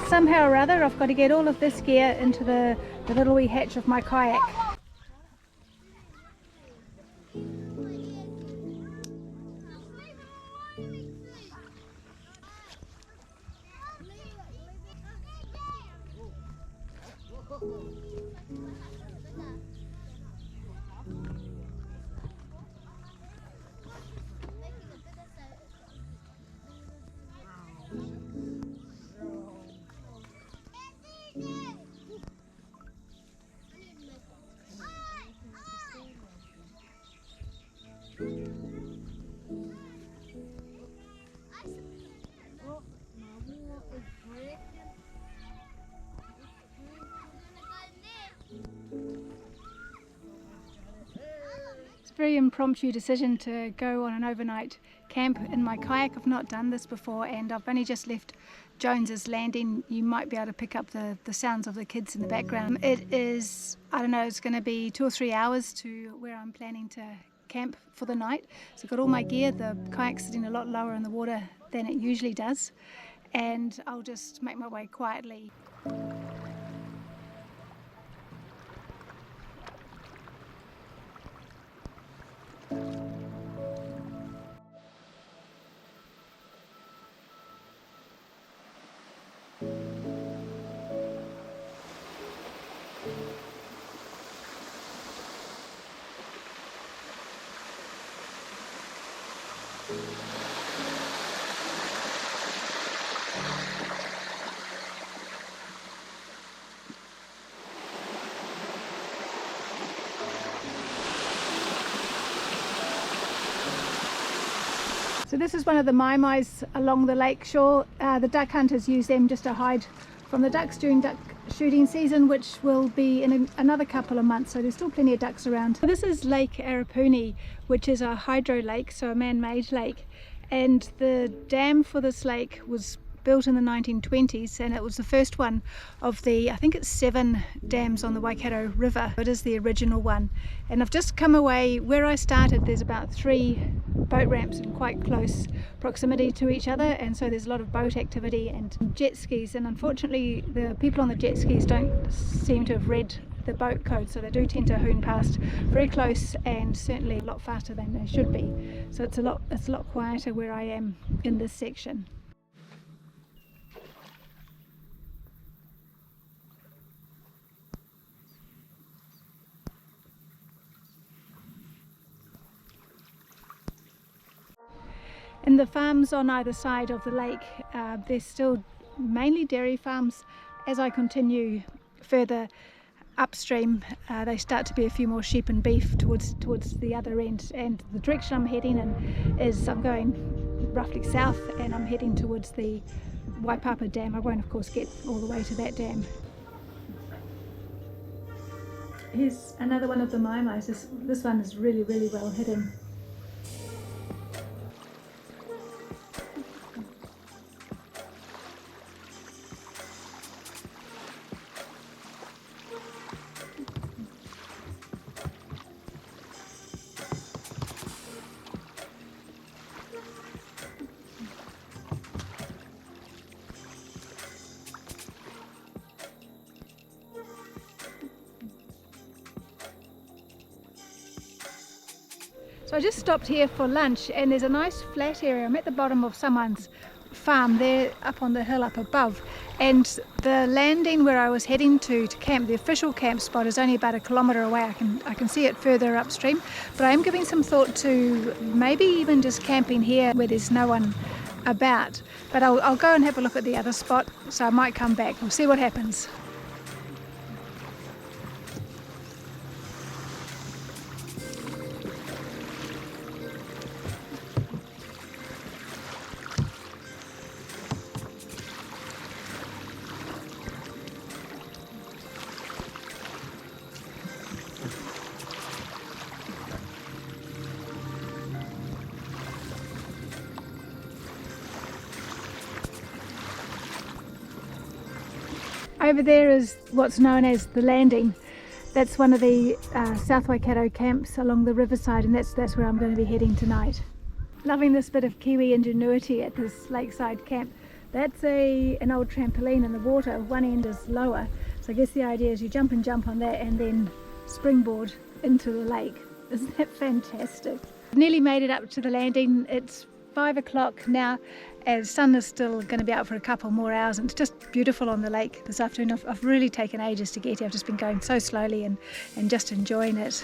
somehow or other I've got to get all of this gear into the little wee hatch of my kayak. Very impromptu decision to go on an overnight camp in my kayak. I've not done this before and I've only just left Jones's Landing. You might be able to pick up the sounds of the kids in the background. It is, I don't know, it's going to be 2 or 3 hours to where I'm planning to camp for the night. So I've got all my gear, the kayak's sitting a lot lower in the water than it usually does, and I'll just make my way quietly. So this is one of the Maimais along the lake shore. The duck hunters use them just to hide from the ducks during duck shooting season, which will be in another couple of months, so there's still plenty of ducks around. So this is Lake Arapuni, which is a hydro lake, so a man-made lake, and the dam for this lake was built in the 1920s, and it was the first one of the, I think it's 7 dams on the Waikato River. It is the original one, and I've just come away. Where I started, there's about 3 boat ramps in quite close proximity to each other, and so there's a lot of boat activity and jet skis, and unfortunately the people on the jet skis don't seem to have read the boat code, so they do tend to hoon past very close and certainly a lot faster than they should be. So it's a lot quieter where I am in this section. In the farms on either side of the lake, there's still mainly dairy farms. As I continue further upstream, they start to be a few more sheep and beef towards the other end, and the direction I'm heading in is I'm going roughly south and I'm heading towards the Waipapa Dam. I won't of course get all the way to that dam. Here's another one of the Maimais. This one is really well hidden. So I just stopped here for lunch, and there's a nice flat area. I'm at the bottom of someone's farm there up on the hill up above, and the landing where I was heading to camp, the official camp spot, is only about 1 kilometre away. I can see it further upstream, but I am giving some thought to maybe even just camping here where there's no one about. But I'll go and have a look at the other spot, so I might come back. We'll see what happens. Over there is what's known as the landing. That's one of the South Waikato camps along the riverside, and that's where I'm going to be heading tonight. Loving this bit of Kiwi ingenuity at this lakeside camp. That's an old trampoline in the water. One end is lower, so I guess the idea is you jump on that and then springboard into the lake. Isn't that fantastic? Nearly made it up to the landing. It's 5 o'clock now, and the sun is still going to be out for a couple more hours, and it's just beautiful on the lake this afternoon. I've really taken ages to get here. I've just been going so slowly and just enjoying it.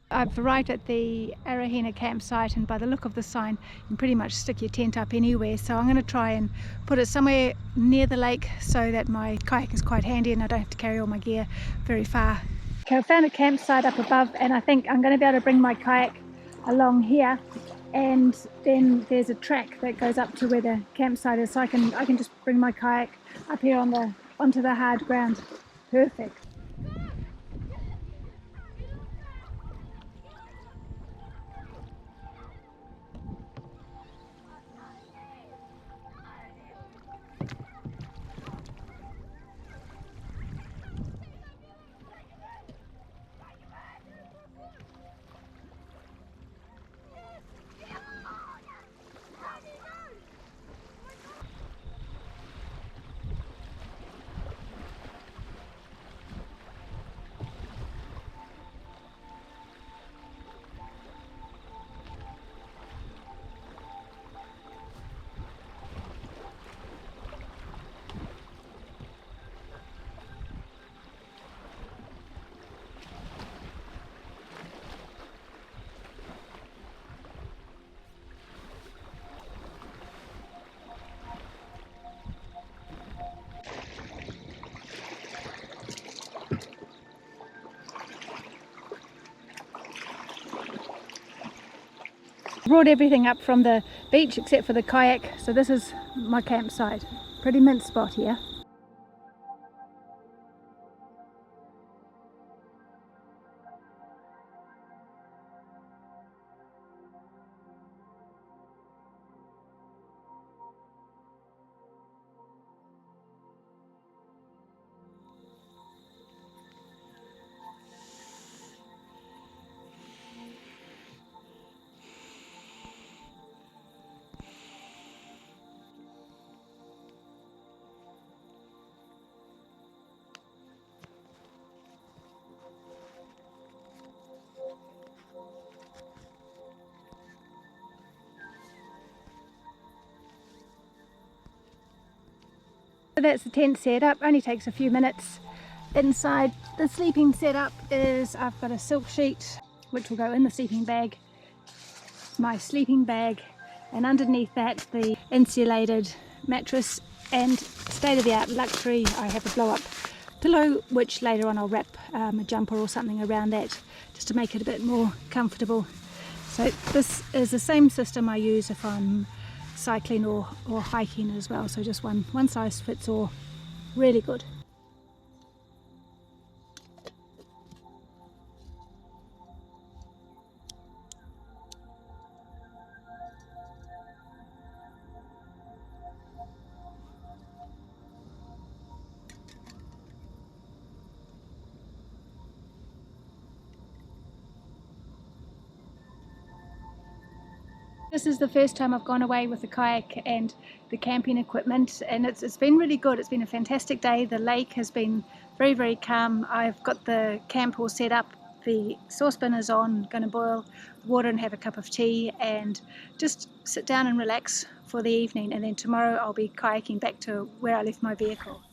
I've arrived at the Arohena Campsite, and by the look of the sign you can pretty much stick your tent up anywhere, so I'm going to try and put it somewhere near the lake so that my kayak is quite handy and I don't have to carry all my gear very far. Okay, I found a campsite up above, and I think I'm going to be able to bring my kayak along here, and then there's a track that goes up to where the campsite is, so I can just bring my kayak up here onto the hard ground. Perfect. Brought everything up from the beach except for the kayak, so this is my campsite. Pretty mint spot here. So that's the tent setup, only takes a few minutes. Inside the sleeping setup is, I've got a silk sheet which will go in the sleeping bag, my sleeping bag, and underneath that the insulated mattress, and state-of-the-art luxury, I have a blow-up pillow which later on I'll wrap a jumper or something around that just to make it a bit more comfortable. So this is the same system I use if I'm cycling or hiking as well, so just one size fits all. Really good. This is the first time I've gone away with the kayak and the camping equipment, and it's been really good. It's been a fantastic day. The lake has been very, very calm. I've got the camp all set up. The saucepan is on, going to boil water and have a cup of tea and just sit down and relax for the evening, and then tomorrow I'll be kayaking back to where I left my vehicle.